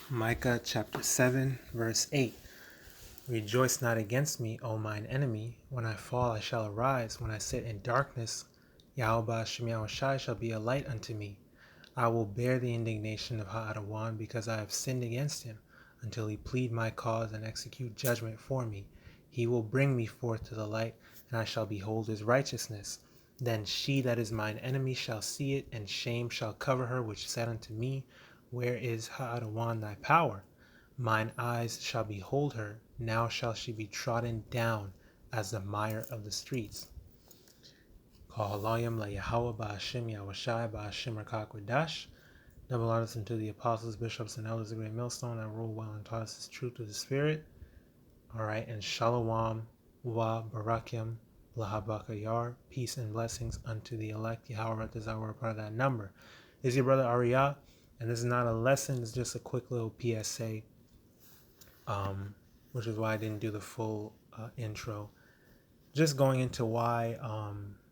Micah chapter 7, verse 8. Rejoice not against me, O mine enemy. When I fall, I shall arise. When I sit in darkness, YAHAWASHI shall be a light unto me. I will bear the indignation of HALALYAM because I have sinned against him, until he plead my cause and execute judgment for me. He will bring me forth to the light, and I shall behold his righteousness. Then she that is mine enemy shall see it, and shame shall cover her which said unto me, Where is HALALYAM thy power? Mine eyes shall behold her, now shall she be trodden down as the mire of the streets. HALALYAM YAHAWAH BAHASHAM YAHAWASHI BAHASHAM QADASH. Double honors unto the apostles, bishops, and elders of the great millstone that rule well and taught us his truth of the Spirit. Alright, and Shalom wa Barakim Lahabakayar. Peace and blessings unto the elect. YAHAWAH is our part of that number. This is your brother Ariyah, and this is not a lesson, it's just a quick little PSA. Which is why I didn't do the full intro. Just going into why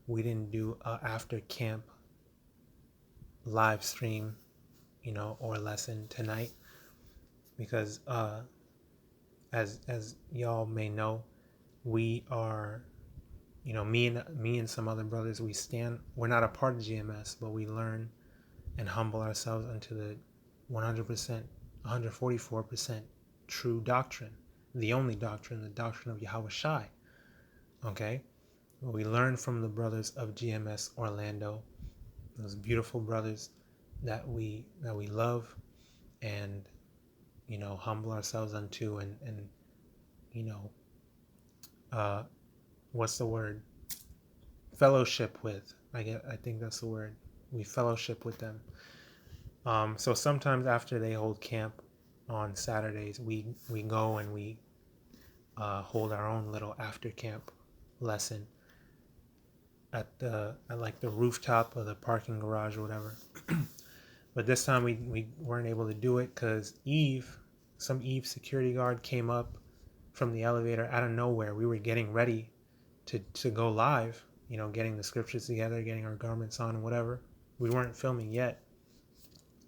we didn't do after camp live stream, or lesson tonight, because as y'all may know, we are, me and some other brothers, we're not a part of GMS, but we learn and humble ourselves unto the 100%, 144% true doctrine, the only doctrine, the doctrine of YAHAWASHI. Okay, we learn from the brothers of GMS Orlando, those beautiful brothers that we love, and humble ourselves unto, and what's the word? Fellowship with. I think that's the word. We fellowship with them. So sometimes after they hold camp on Saturdays, we go and we hold our own little after camp lesson at like the rooftop of the parking garage or whatever. But this time we weren't able to do it because some Eve security guard came up from the elevator out of nowhere. We were getting ready to go live, getting the scriptures together, getting our garments on and whatever. We weren't filming yet.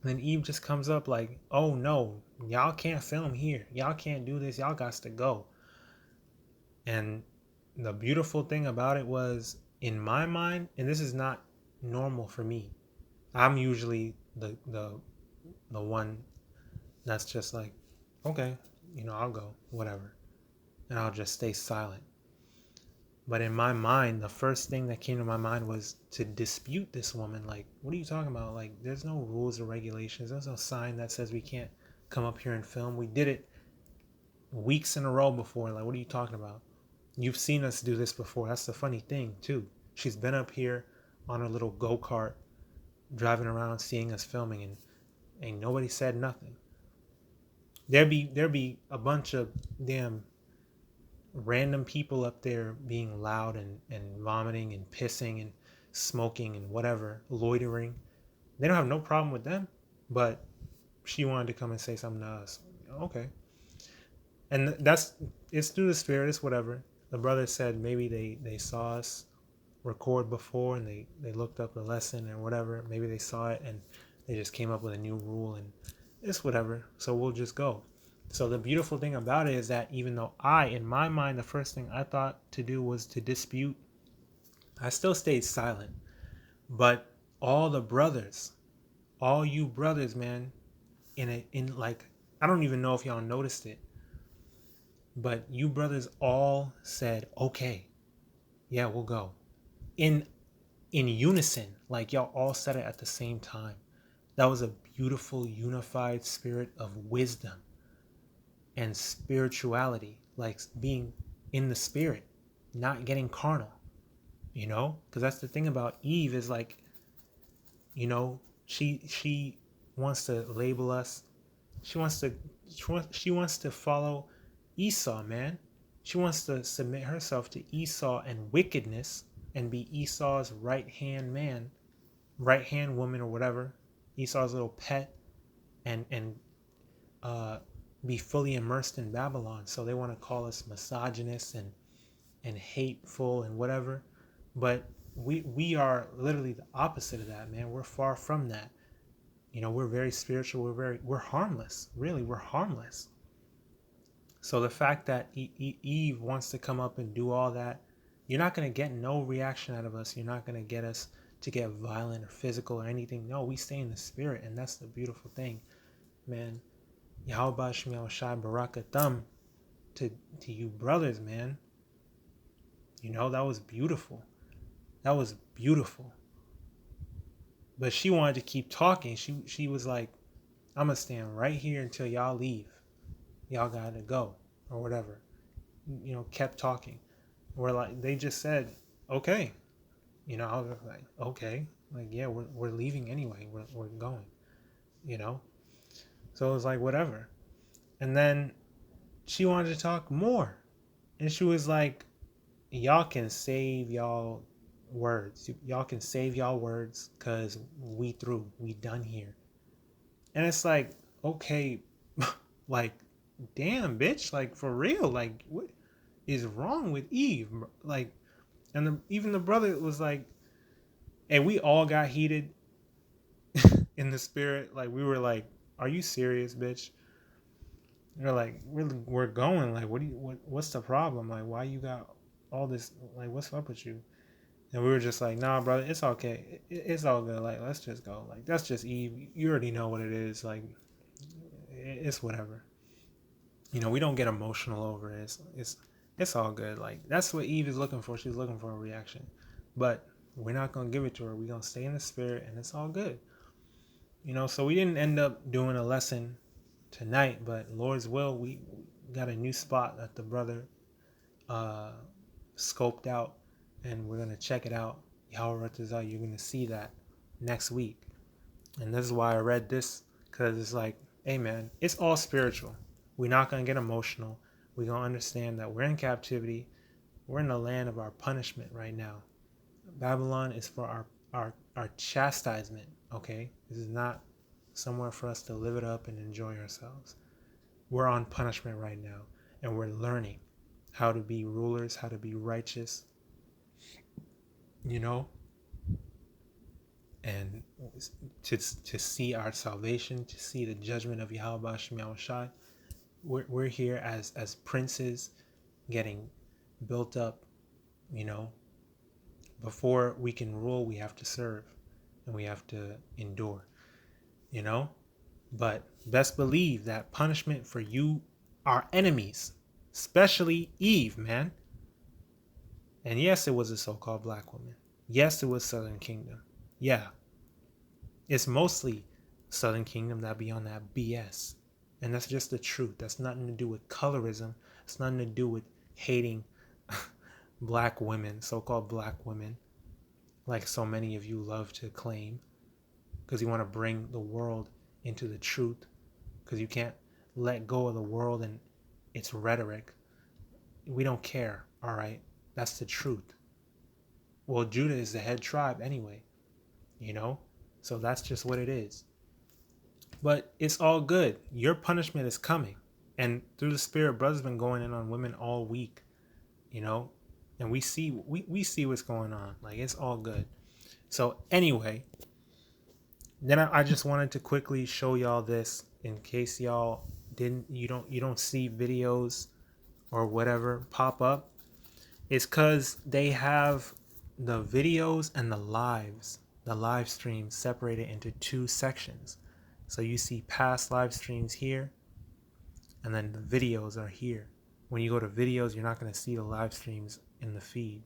And then Eve just comes up like, oh no, y'all can't film here. Y'all can't do this. Y'all got to go. And the beautiful thing about it was, in my mind, and this is not normal for me, I'm usually the one that's just like, okay, I'll go, whatever, and I'll just stay silent. But in my mind, the first thing that came to my mind was to dispute this woman. Like, what are you talking about? Like, there's no rules or regulations. There's no sign that says we can't come up here and film. We did it weeks in a row before. Like, what are you talking about? You've seen us do this before. That's the funny thing, too. She's been up here on her little go-kart, driving around, seeing us filming, and ain't nobody said nothing. There'd be a bunch of damn random people up there being loud and vomiting and pissing and smoking and whatever, loitering. They don't have no problem with them, but she wanted to come and say something to us. Okay. And it's through the Spirit, it's whatever. The brother said maybe they saw us record before and they looked up the lesson or whatever. Maybe they saw it and they just came up with a new rule, and it's whatever. So we'll just go. So the beautiful thing about it is that even though in my mind, the first thing I thought to do was to dispute, I still stayed silent. But all the brothers, all you brothers, man, in like, I don't even know if y'all noticed it, but you brothers all said, okay, yeah, we'll go. In unison, like y'all all said it at the same time. That was a beautiful, unified spirit of wisdom and spirituality, like being in the spirit, not getting carnal, because that's the thing about Eve is like, she wants to label us. She wants to follow Esau, man. She wants to submit herself to Esau and wickedness and be Esau's right-hand man, right-hand woman or whatever, Esau's little pet, and be fully immersed in Babylon. So they want to call us misogynists and hateful and whatever. But we are literally the opposite of that, man. We're far from that. We're very spiritual. We're harmless. Really, we're harmless. So the fact that Eve wants to come up and do all that, you're not going to get no reaction out of us. You're not going to get us to get violent or physical or anything. No, we stay in the spirit, and that's the beautiful thing, man. YAHAWASHI Barakathum to you brothers, man. That was beautiful. That was beautiful. But she wanted to keep talking. She was like, I'm going to stand right here until y'all leave. Y'all got to go or whatever. Kept talking. We're like, they just said, okay. I was like, okay. Like, yeah, we're leaving anyway. We're going, So it was like, whatever. And then she wanted to talk more. And she was like, y'all can save y'all words. Y'all can save y'all words because we through. We done here. And it's like, okay, like, damn, bitch. Like, for real. Like, what is wrong with Eve? Like, and even the brother was like, and we all got heated in the spirit. Like, we were like, are you serious, bitch? They're like, we're going. Like, what's the problem? Like, why you got all this? Like, what's up with you? And we were just like, nah, brother, it's okay. It's all good. Like, let's just go. Like, that's just Eve. You already know what it is. Like, it's whatever. We don't get emotional over it. It's all good. Like, that's what Eve is looking for. She's looking for a reaction. But we're not going to give it to her. We're going to stay in the spirit, and it's all good. So we didn't end up doing a lesson tonight, but Lord's will, we got a new spot that the brother scoped out, and we're going to check it out. YAHAWADAH, you're going to see that next week. And this is why I read this, because it's like, hey man, it's all spiritual. We're not going to get emotional. We're going to understand that we're in captivity. We're in the land of our punishment right now. Babylon is for our chastisement, okay? This is not somewhere for us to live it up and enjoy ourselves. We're on punishment right now, and we're learning how to be rulers, how to be righteous, and to see our salvation, to see the judgment of YAHAWASHI. We're here as princes, getting built up. Before we can rule, we have to serve, and we have to endure. But best believe that punishment for you, our enemies, especially Eve, man. And yes, it was a so-called black woman. Yes, it was Southern Kingdom. Yeah. It's mostly Southern Kingdom that be on that BS. And that's just the truth. That's nothing to do with colorism. It's nothing to do with hating black women, so-called black women, like so many of you love to claim, because you want to bring the world into the truth, because you can't let go of the world and its rhetoric. We don't care, all right? That's the truth. Well, Judah is the head tribe anyway, so that's just what it is. But it's all good. Your punishment is coming. And through the Spirit, brother's been going in on women all week, and we see what's going on. Like, it's all good. So anyway, then I just wanted to quickly show y'all this in case y'all you don't see videos or whatever pop up. It's because they have the videos and the live streams separated into two sections. So you see past live streams here, and then the videos are here. When you go to videos, you're not going to see the live streams in the feed.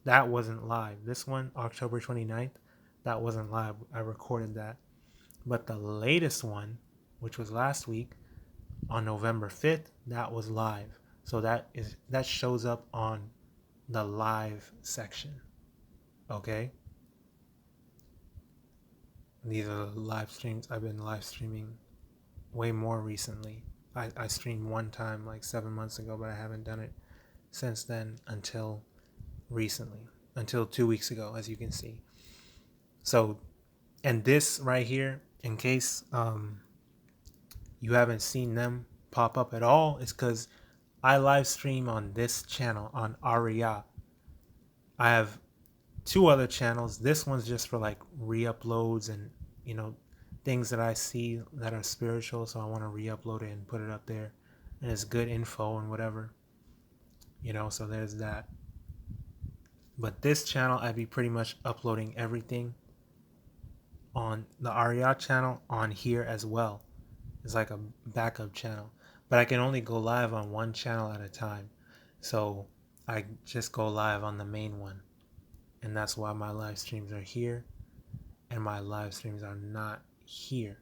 That wasn't live. This one, October 29th, that wasn't live. I recorded that. But the latest one, which was last week, on November 5th, that was live. So that shows up on the live section. Okay? These are the live streams. I've been live streaming way more recently. I streamed one time like 7 months ago, but I haven't done it since then until recently, until 2 weeks ago, as you can see. So, and this right here, in case you haven't seen them pop up at all, is because I live stream on this channel on RAWCHAA. I have 2 other channels. This one's just for like re-uploads and things that I see that are spiritual, so I want to re-upload it and put it up there, and it's good info and whatever, so there's that. But this channel, I'd be pretty much uploading everything on the RAWCHAA channel on here as well. It's like a backup channel, but I can only go live on one channel at a time, so I just go live on the main one, and that's why my live streams are here and my live streams are not here.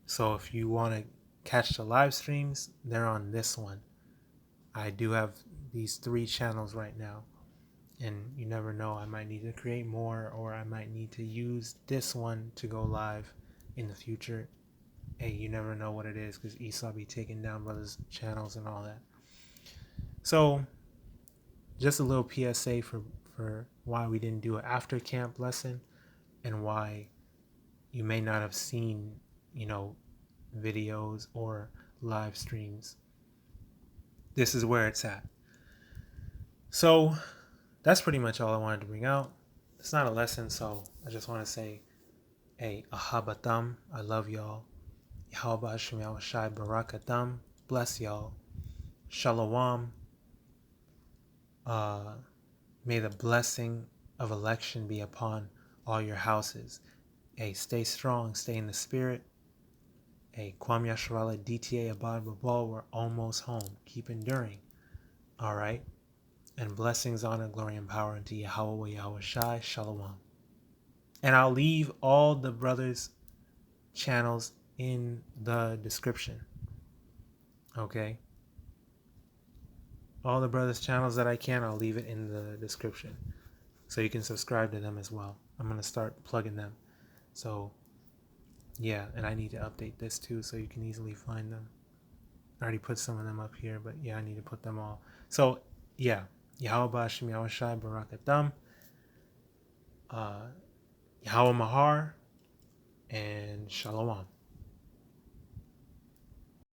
So if you want to catch the live streams, they're on this one. I do have these 3 channels right now, and you never know, I might need to create more, or I might need to use this one to go live in the future. Hey, you never know what it is, because Esau be taking down brothers' channels and all that. So just a little PSA for why we didn't do an after camp lesson, and why you may not have seen videos or live streams. This is where it's at. So that's pretty much all I wanted to bring out. It's not a lesson, so I just want to say, hey, ahabatam, I love y'all. YAHAWAH and His barakatam, bless y'all. Shalom. May the blessing of election be upon all your houses. Hey, stay strong, stay in the spirit. Hey, Kwam Yasharala DTA Abad Babal, we're almost home. Keep enduring. All right. And blessings, honor, glory, and power unto YAHAWAH, YAHAWASHI, Shalom. And I'll leave all the brothers' channels in the description. Okay? All the brothers' channels that I can, I'll leave it in the description, so you can subscribe to them as well. I'm going to start plugging them. So, yeah, and I need to update this too, so you can easily find them. I already put some of them up here, but yeah, I need to put them all. So, yeah. Yahweh Shai Barakatam, Yahweh Mahar, and Shalom.